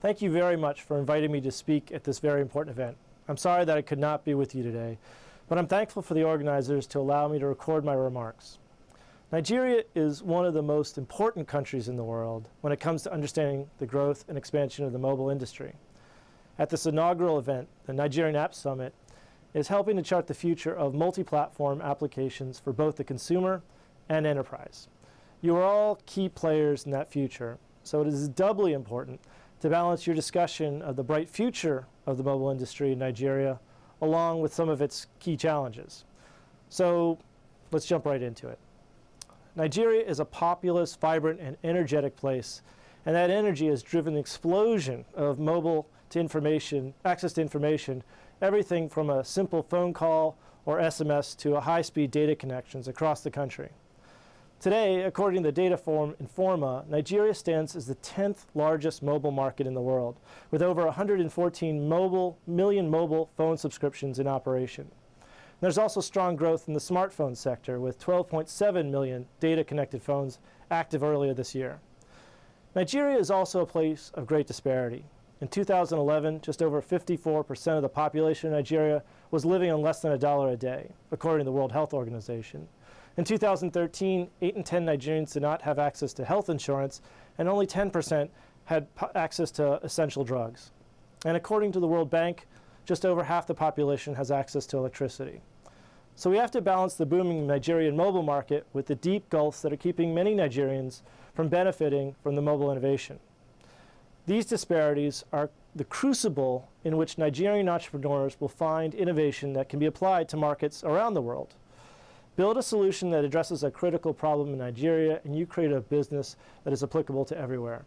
Thank you very much for inviting me to speak at this very important event. I'm sorry that I could not be with you today, but I'm thankful for the organizers to allow me to record my remarks. Nigeria is one of the most important countries in the world when it comes to understanding the growth and expansion of the mobile industry. At this inaugural event, the Nigerian App Summit is helping to chart the future of multi-platform applications for both the consumer and enterprise. You are all key players in that future, so it is doubly important to balance your discussion of the bright future of the mobile industry in Nigeria along with some of its key challenges. So let's jump right into it. Nigeria is a populous, vibrant, and energetic place, and that energy has driven the explosion of mobile to information, access to information, everything from a simple phone call or SMS to a high-speed data connections across the country. Today, according to the data firm Informa, Nigeria stands as the 10th largest mobile market in the world, with over 114 million mobile phone subscriptions in operation. There's also strong growth in the smartphone sector, with 12.7 million data-connected phones active earlier this year. Nigeria is also a place of great disparity. In 2011, just over 54% of the population of Nigeria was living on less than $1 a day, according to the World Health Organization. In 2013, 8 in 10 Nigerians did not have access to health insurance, and only 10% had access to essential drugs. And according to the World Bank, just over half the population has access to electricity. So we have to balance the booming Nigerian mobile market with the deep gulfs that are keeping many Nigerians from benefiting from the mobile innovation. These disparities are the crucible in which Nigerian entrepreneurs will find innovation that can be applied to markets around the world. Build a solution that addresses a critical problem in Nigeria, and you create a business that is applicable to everywhere.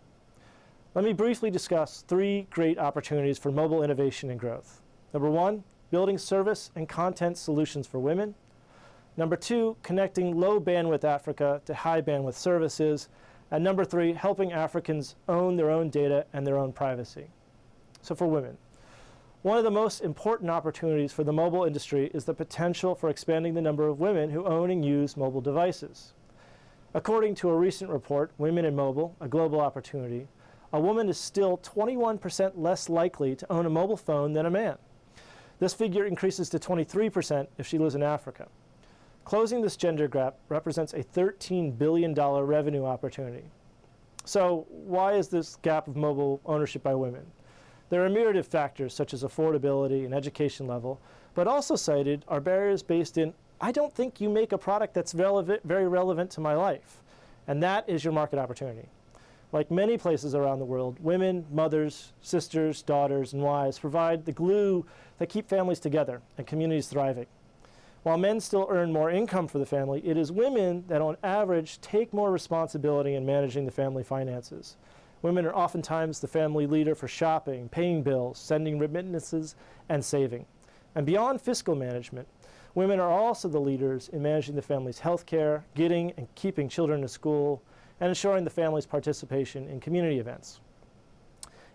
Let me briefly discuss 3 great opportunities for mobile innovation and growth. Number 1, building service and content solutions for women. Number 2, connecting low bandwidth Africa to high bandwidth services. And number 3, helping Africans own their own data and their own privacy. So for women, one of the most important opportunities for the mobile industry is the potential for expanding the number of women who own and use mobile devices. According to a recent report, Women in Mobile, a Global Opportunity, a woman is still 21% less likely to own a mobile phone than a man. This figure increases to 23% if she lives in Africa. Closing this gender gap represents a $13 billion revenue opportunity. So why is this gap of mobile ownership by women? There are a myriad of factors such as affordability and education level, but also cited are barriers based in, I don't think you make a product that's very relevant to my life. And that is your market opportunity. Like many places around the world, women, mothers, sisters, daughters, and wives provide the glue that keep families together and communities thriving. While men still earn more income for the family, it is women that on average take more responsibility in managing the family finances. Women are oftentimes the family leader for shopping, paying bills, sending remittances, and saving. And beyond fiscal management, women are also the leaders in managing the family's health care, getting and keeping children to school, and ensuring the family's participation in community events.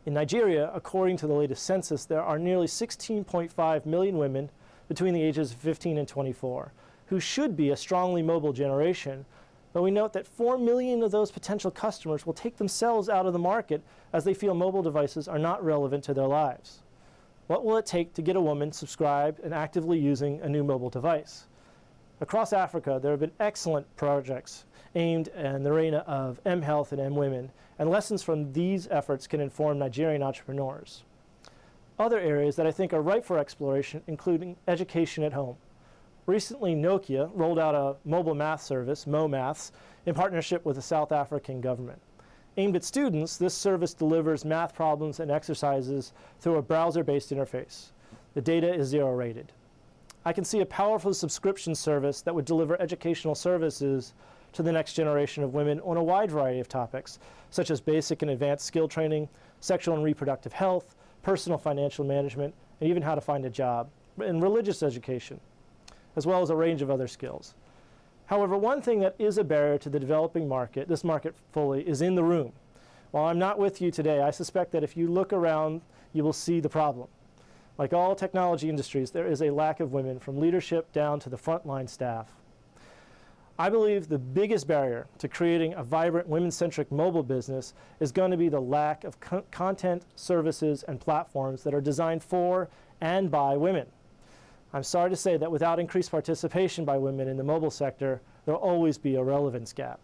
In Nigeria, according to the latest census, there are nearly 16.5 million women between the ages of 15 and 24 who should be a strongly mobile generation, but we note that 4 million of those potential customers will take themselves out of the market as they feel mobile devices are not relevant to their lives. What will it take to get a woman subscribed and actively using a new mobile device? Across Africa, there have been excellent projects aimed in the arena of mHealth and mWomen, and lessons from these efforts can inform Nigerian entrepreneurs. Other areas that I think are ripe for exploration, including education at home. Recently, Nokia rolled out a mobile math service, MoMaths, in partnership with the South African government. Aimed at students, this service delivers math problems and exercises through a browser-based interface. The data is 0 rated. I can see a powerful subscription service that would deliver educational services to the next generation of women on a wide variety of topics, such as basic and advanced skill training, sexual and reproductive health, personal financial management, and even how to find a job, and religious education, as well as a range of other skills. However, one thing that is a barrier to the developing market, this market fully, is in the room. While I'm not with you today, I suspect that if you look around, you will see the problem. Like all technology industries, there is a lack of women from leadership down to the frontline staff. I believe the biggest barrier to creating a vibrant women-centric mobile business is going to be the lack of content, services, and platforms that are designed for and by women. I'm sorry to say that without increased participation by women in the mobile sector, there will always be a relevance gap.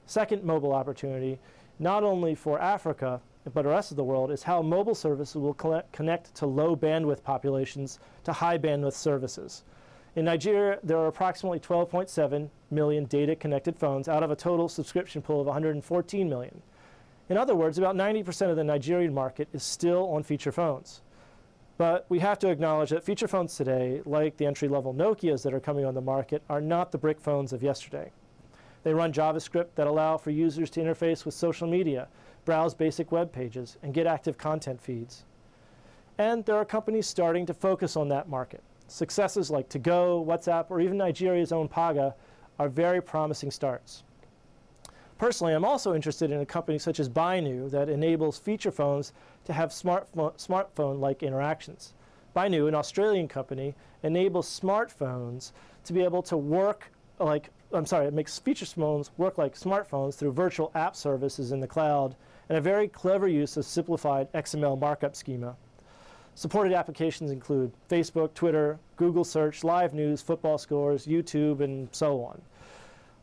Second mobile opportunity, not only for Africa, but the rest of the world, is how mobile services will connect to low bandwidth populations to high bandwidth services. In Nigeria, there are approximately 12.7 million data-connected phones out of a total subscription pool of 114 million. In other words, about 90% of the Nigerian market is still on feature phones. But we have to acknowledge that feature phones today, like the entry-level Nokias that are coming on the market, are not the brick phones of yesterday. They run JavaScript that allow for users to interface with social media, browse basic web pages, and get active content feeds. And there are companies starting to focus on that market. Successes like To Go, WhatsApp, or even Nigeria's own Paga are very promising starts. Personally, I'm also interested in a company such as Bainu that enables feature phones to have smartphone-like interactions. Bainu, an Australian company, enables smartphones to be able to work like, it makes feature phones work like smartphones through virtual app services in the cloud and a very clever use of simplified XML markup schema. Supported applications include Facebook, Twitter, Google Search, live news, football scores, YouTube, and so on.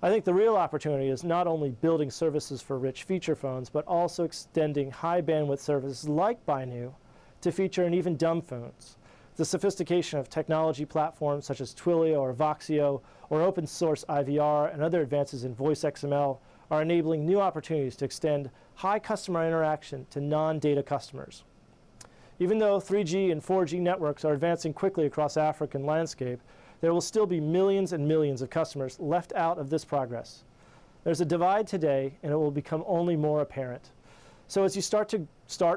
I think the real opportunity is not only building services for rich feature phones, but also extending high bandwidth services like Bainu to feature in even dumb phones. The sophistication of technology platforms such as Twilio or Voxio or open source IVR and other advances in voice XML are enabling new opportunities to extend high customer interaction to non-data customers. Even though 3G and 4G networks are advancing quickly across the African landscape, there will still be millions and millions of customers left out of this progress. There's a divide today, and it will become only more apparent. So as you start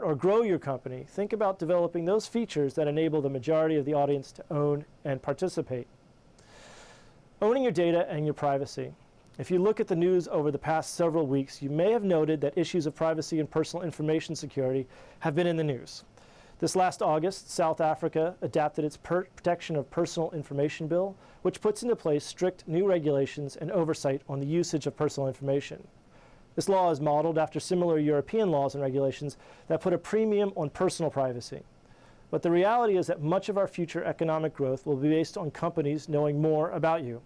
or grow your company, think about developing those features that enable the majority of the audience to own and participate. Owning your data and your privacy. If you look at the news over the past several weeks, you may have noted that issues of privacy and personal information security have been in the news. This last August, South Africa adopted its Protection of Personal Information Bill, which puts into place strict new regulations and oversight on the usage of personal information. This law is modeled after similar European laws and regulations that put a premium on personal privacy. But the reality is that much of our future economic growth will be based on companies knowing more about you.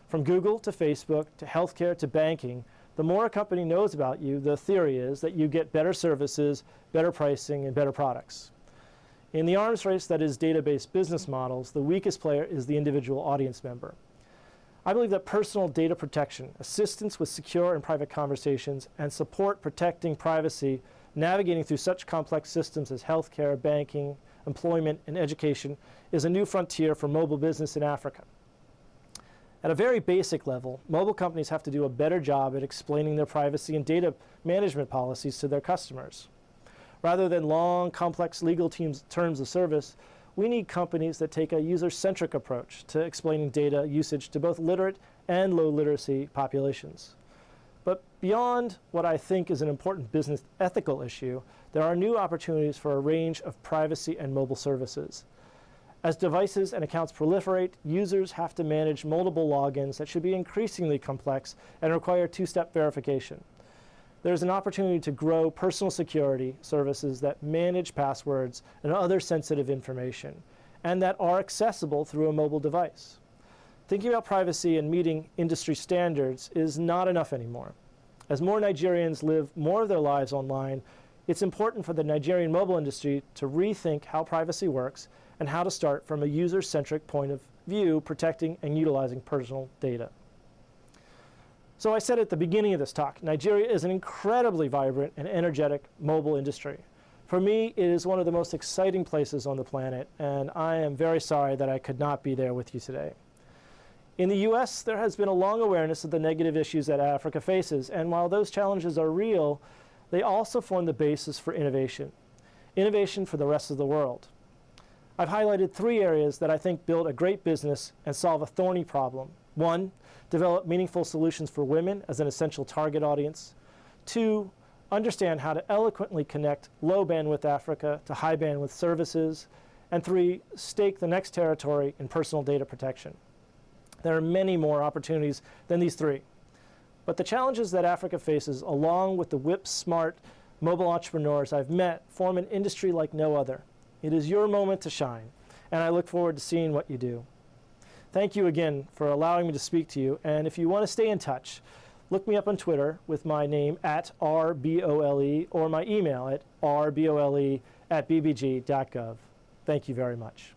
From Google to Facebook to healthcare to banking, the more a company knows about you, the theory is that you get better services, better pricing, and better products. In the arms race that is database business models, the weakest player is the individual audience member. I believe that personal data protection, assistance with secure and private conversations, and support protecting privacy, navigating through such complex systems as healthcare, banking, employment, and education is a new frontier for mobile business in Africa. At a very basic level, mobile companies have to do a better job at explaining their privacy and data management policies to their customers. Rather than long, complex legal terms of service, we need companies that take a user-centric approach to explaining data usage to both literate and low literacy populations. But beyond what I think is an important business ethical issue, there are new opportunities for a range of privacy and mobile services. As devices and accounts proliferate, users have to manage multiple logins that should be increasingly complex and require two-step verification. There's an opportunity to grow personal security services that manage passwords and other sensitive information, and that are accessible through a mobile device. Thinking about privacy and meeting industry standards is not enough anymore. As more Nigerians live more of their lives online, it's important for the Nigerian mobile industry to rethink how privacy works and how to start from a user-centric point of view, protecting and utilizing personal data. So I said at the beginning of this talk, Nigeria is an incredibly vibrant and energetic mobile industry. For me, it is one of the most exciting places on the planet, and I am very sorry that I could not be there with you today. In the US, there has been a long awareness of the negative issues that Africa faces, and while those challenges are real, they also form the basis for innovation for the rest of the world. I've highlighted 3 areas that I think build a great business and solve a thorny problem. 1, develop meaningful solutions for women as an essential target audience. 2, understand how to eloquently connect low bandwidth Africa to high bandwidth services. And 3, stake the next territory in personal data protection. There are many more opportunities than these three. But the challenges that Africa faces, along with the whip-smart mobile entrepreneurs I've met, form an industry like no other. It is your moment to shine, and I look forward to seeing what you do. Thank you again for allowing me to speak to you, and if you want to stay in touch, look me up on Twitter with my name @rbole or my email at rbole@bbg.gov. Thank you very much.